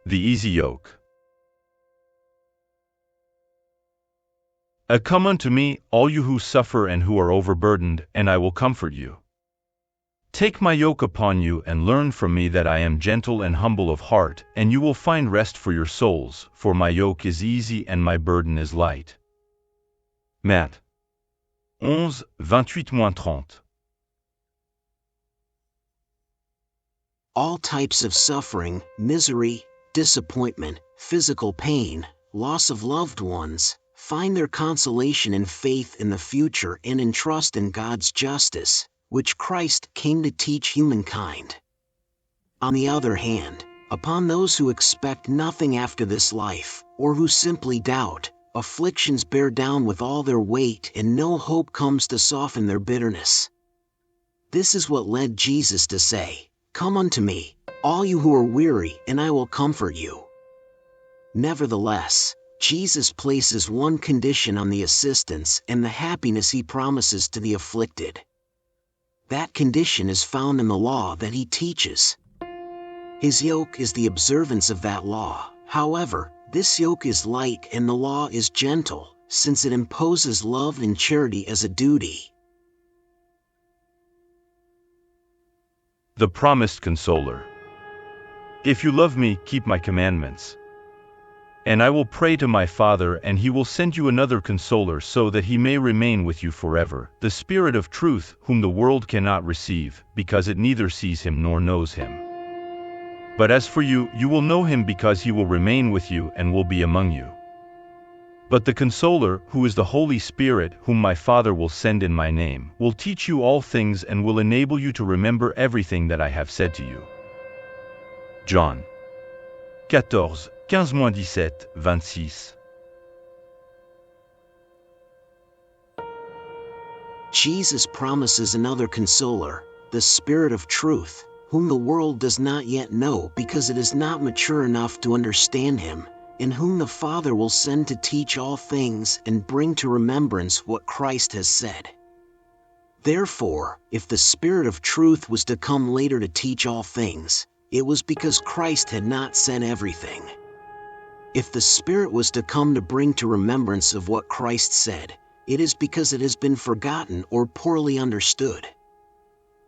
The easy yoke. Come unto me, all you who suffer and who are overburdened, and I will comfort you. Take my yoke upon you and learn from me that I am gentle and humble of heart, and you will find rest for your souls, for my yoke is easy and my burden is light. Matt 11:28-30. All types of suffering, misery, disappointment, physical pain, loss of loved ones, find their consolation in faith in the future and in trust in God's justice, which Christ came to teach humankind. On the other hand, upon those who expect nothing after this life, or who simply doubt, afflictions bear down with all their weight and no hope comes to soften their bitterness. This is what led Jesus to say, "Come unto me, all you who are weary, and I will comfort you." Nevertheless, Jesus places one condition on the assistance and the happiness he promises to the afflicted. That condition is found in the law that he teaches. His yoke is the observance of that law. However, this yoke is light and the law is gentle, since it imposes love and charity as a duty. The promised consoler. If you love me, keep my commandments. And I will pray to my Father, and he will send you another consoler so that he may remain with you forever, the Spirit of truth, whom the world cannot receive, because it neither sees him nor knows him. But as for you, you will know him because he will remain with you and will be among you. But the Consoler, who is the Holy Spirit, whom my Father will send in my name, will teach you all things and will enable you to remember everything that I have said to you. John 14:15-17-26. Jesus promises another consoler, the Spirit of truth, whom the world does not yet know because it is not mature enough to understand him, and whom the Father will send to teach all things and bring to remembrance what Christ has said. Therefore, if the Spirit of truth was to come later to teach all things, it was because Christ had not said everything. If the Spirit was to come to bring to remembrance of what Christ said, it is because it has been forgotten or poorly understood.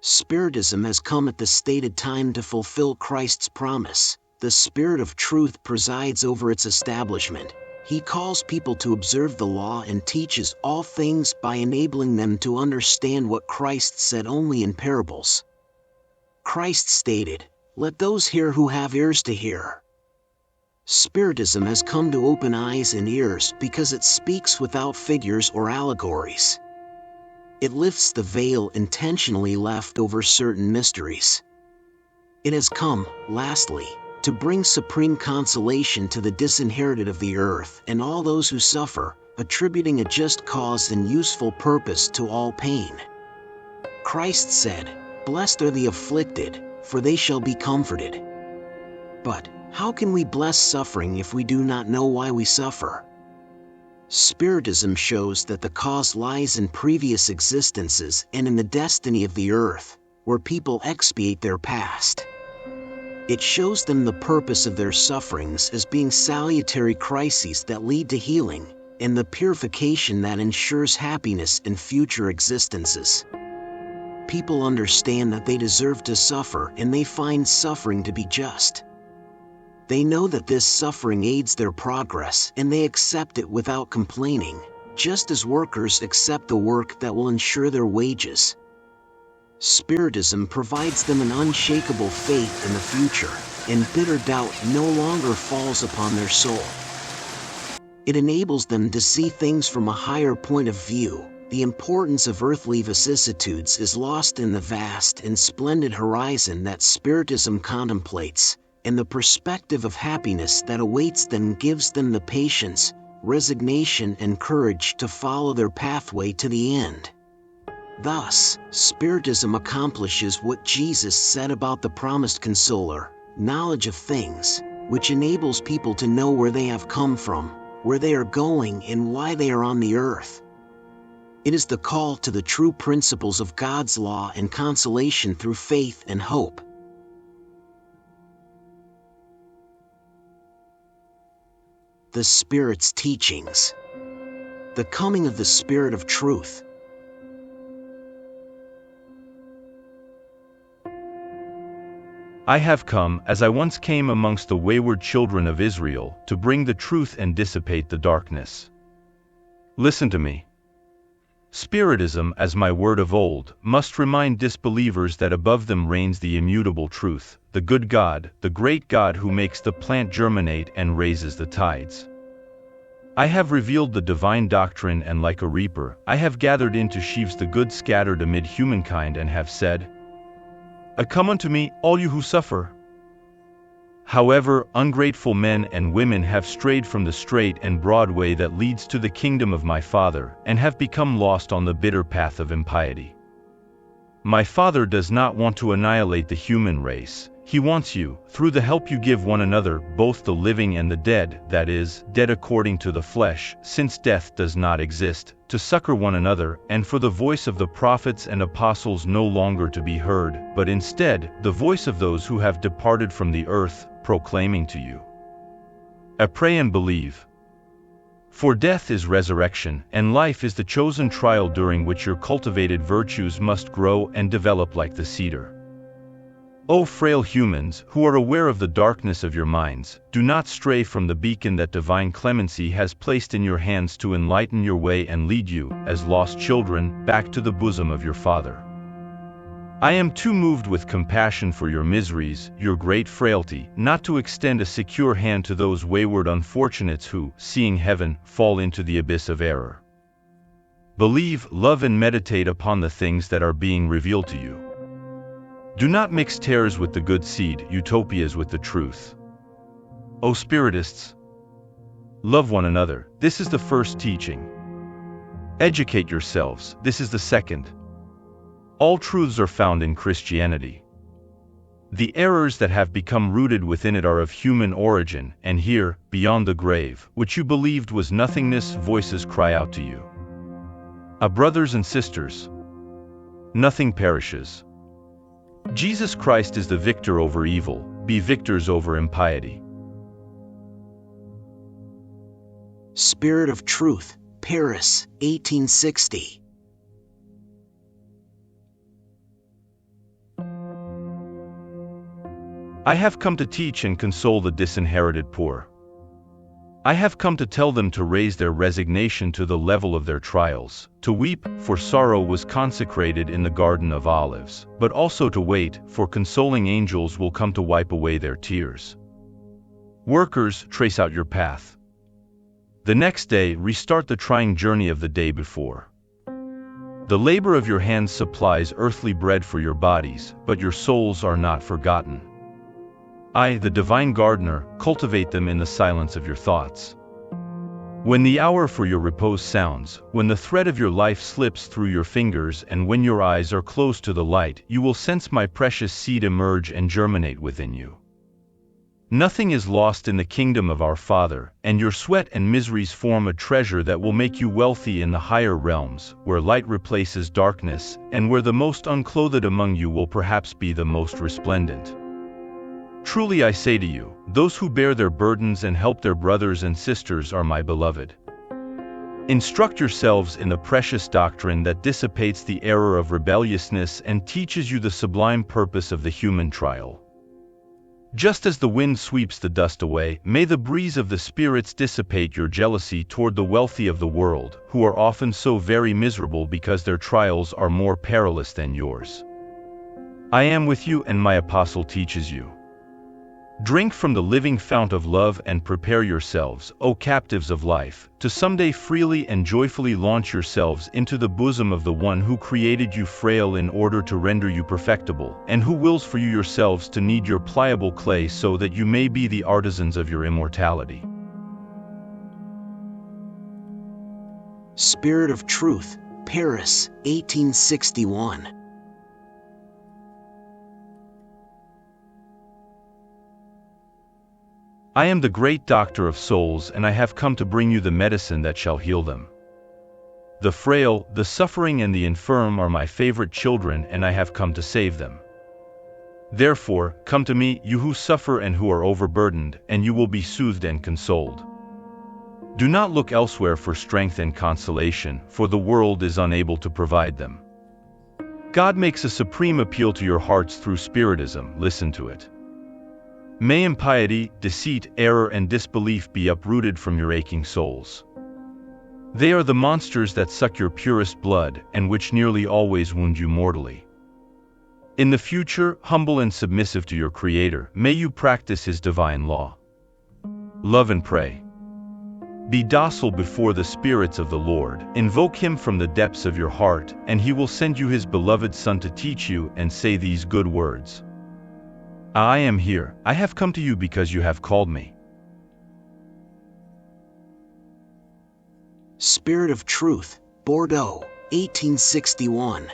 Spiritism has come at the stated time to fulfill Christ's promise. The Spirit of truth presides over its establishment. He calls people to observe the law and teaches all things by enabling them to understand what Christ said only in parables. Christ stated, "Let those hear who have ears to hear." Spiritism has come to open eyes and ears because it speaks without figures or allegories. It lifts the veil intentionally left over certain mysteries. It has come, lastly, to bring supreme consolation to the disinherited of the earth and all those who suffer, attributing a just cause and useful purpose to all pain. Christ said, "Blessed are the afflicted, for they shall be comforted." But how can we bless suffering if we do not know why we suffer? Spiritism shows that the cause lies in previous existences and in the destiny of the earth, where people expiate their past. It shows them the purpose of their sufferings as being salutary crises that lead to healing, and the purification that ensures happiness in future existences. People understand that they deserve to suffer and they find suffering to be just. They know that this suffering aids their progress and they accept it without complaining, just as workers accept the work that will ensure their wages. Spiritism provides them an unshakable faith in the future, and bitter doubt no longer falls upon their soul. It enables them to see things from a higher point of view. The importance of earthly vicissitudes is lost in the vast and splendid horizon that Spiritism contemplates, and the perspective of happiness that awaits them gives them the patience, resignation, and courage to follow their pathway to the end. Thus, Spiritism accomplishes what Jesus said about the promised consoler, knowledge of things, which enables people to know where they have come from, where they are going, and why they are on the earth. It is the call to the true principles of God's law and consolation through faith and hope. The Spirit's teachings. The coming of the Spirit of truth. I have come, as I once came amongst the wayward children of Israel, to bring the truth and dissipate the darkness. Listen to me. Spiritism, as my word of old, must remind disbelievers that above them reigns the immutable truth, the good God, the great God who makes the plant germinate and raises the tides. I have revealed the divine doctrine, and like a reaper, I have gathered into sheaves the good scattered amid humankind, and have said, "Come unto me, all you who suffer." However, ungrateful men and women have strayed from the straight and broad way that leads to the kingdom of my Father, and have become lost on the bitter path of impiety. My Father does not want to annihilate the human race. He wants you, through the help you give one another, both the living and the dead, that is, dead according to the flesh, since death does not exist, to succor one another, and for the voice of the prophets and apostles no longer to be heard, but instead, the voice of those who have departed from the earth, proclaiming to you, pray and believe. For death is resurrection, and life is the chosen trial during which your cultivated virtues must grow and develop like the cedar. O frail humans, who are aware of the darkness of your minds, do not stray from the beacon that divine clemency has placed in your hands to enlighten your way and lead you, as lost children, back to the bosom of your Father. I am too moved with compassion for your miseries, your great frailty, not to extend a secure hand to those wayward unfortunates who, seeing heaven, fall into the abyss of error. Believe, love, and meditate upon the things that are being revealed to you. Do not mix tares with the good seed, utopias with the truth. O Spiritists! Love one another, this is the first teaching. Educate yourselves, this is the second. All truths are found in Christianity. The errors that have become rooted within it are of human origin, and here, beyond the grave, which you believed was nothingness, voices cry out to you. Brothers and sisters, nothing perishes. Jesus Christ is the victor over evil, be victors over impiety. Spirit of Truth, Paris, 1860. I have come to teach and console the disinherited poor. I have come to tell them to raise their resignation to the level of their trials, to weep, for sorrow was consecrated in the Garden of Olives, but also to wait, for consoling angels will come to wipe away their tears. Workers, trace out your path. The next day, restart the trying journey of the day before. The labor of your hands supplies earthly bread for your bodies, but your souls are not forgotten. I, the divine gardener, cultivate them in the silence of your thoughts. When the hour for your repose sounds, when the thread of your life slips through your fingers, and when your eyes are closed to the light, you will sense my precious seed emerge and germinate within you. Nothing is lost in the kingdom of our Father, and your sweat and miseries form a treasure that will make you wealthy in the higher realms, where light replaces darkness, and where the most unclothed among you will perhaps be the most resplendent. Truly I say to you, those who bear their burdens and help their brothers and sisters are my beloved. Instruct yourselves in the precious doctrine that dissipates the error of rebelliousness and teaches you the sublime purpose of the human trial. Just as the wind sweeps the dust away, may the breeze of the spirits dissipate your jealousy toward the wealthy of the world, who are often so very miserable because their trials are more perilous than yours. I am with you, and my apostle teaches you. Drink from the living fount of love and prepare yourselves, O captives of life, to someday freely and joyfully launch yourselves into the bosom of the one who created you frail in order to render you perfectible, and who wills for you yourselves to knead your pliable clay so that you may be the artisans of your immortality. Spirit of Truth, Paris, 1861. I am the great doctor of souls, and I have come to bring you the medicine that shall heal them. The frail, the suffering, and the infirm are my favorite children, and I have come to save them. Therefore, come to me, you who suffer and who are overburdened, and you will be soothed and consoled. Do not look elsewhere for strength and consolation, for the world is unable to provide them. God makes a supreme appeal to your hearts through Spiritism, listen to it. May impiety, deceit, error and disbelief be uprooted from your aching souls. They are the monsters that suck your purest blood and which nearly always wound you mortally. In the future, humble and submissive to your Creator, may you practice His divine law. Love and pray. Be docile before the spirits of the Lord, invoke Him from the depths of your heart, and He will send you His beloved Son to teach you and say these good words. I am here, I have come to you because you have called me. Spirit of Truth, Bordeaux, 1861.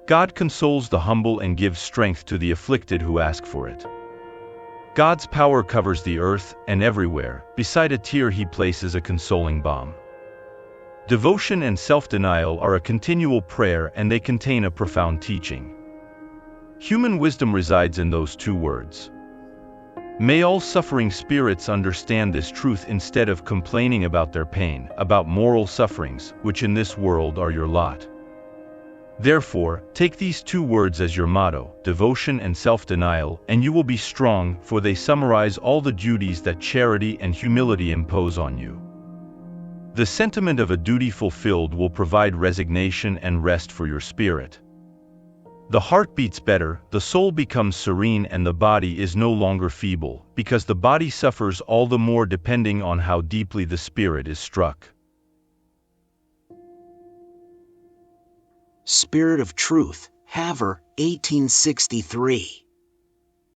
God consoles the humble and gives strength to the afflicted who ask for it. God's power covers the earth, and everywhere, beside a tear He places a consoling balm. Devotion and self-denial are a continual prayer, and they contain a profound teaching. Human wisdom resides in those two words. May all suffering spirits understand this truth instead of complaining about their pain, about moral sufferings, which in this world are your lot. Therefore, take these two words as your motto, devotion and self-denial, and you will be strong, for they summarize all the duties that charity and humility impose on you. The sentiment of a duty fulfilled will provide resignation and rest for your spirit. The heart beats better, the soul becomes serene, and the body is no longer feeble, because the body suffers all the more depending on how deeply the spirit is struck. Spirit of Truth, Havre, 1863.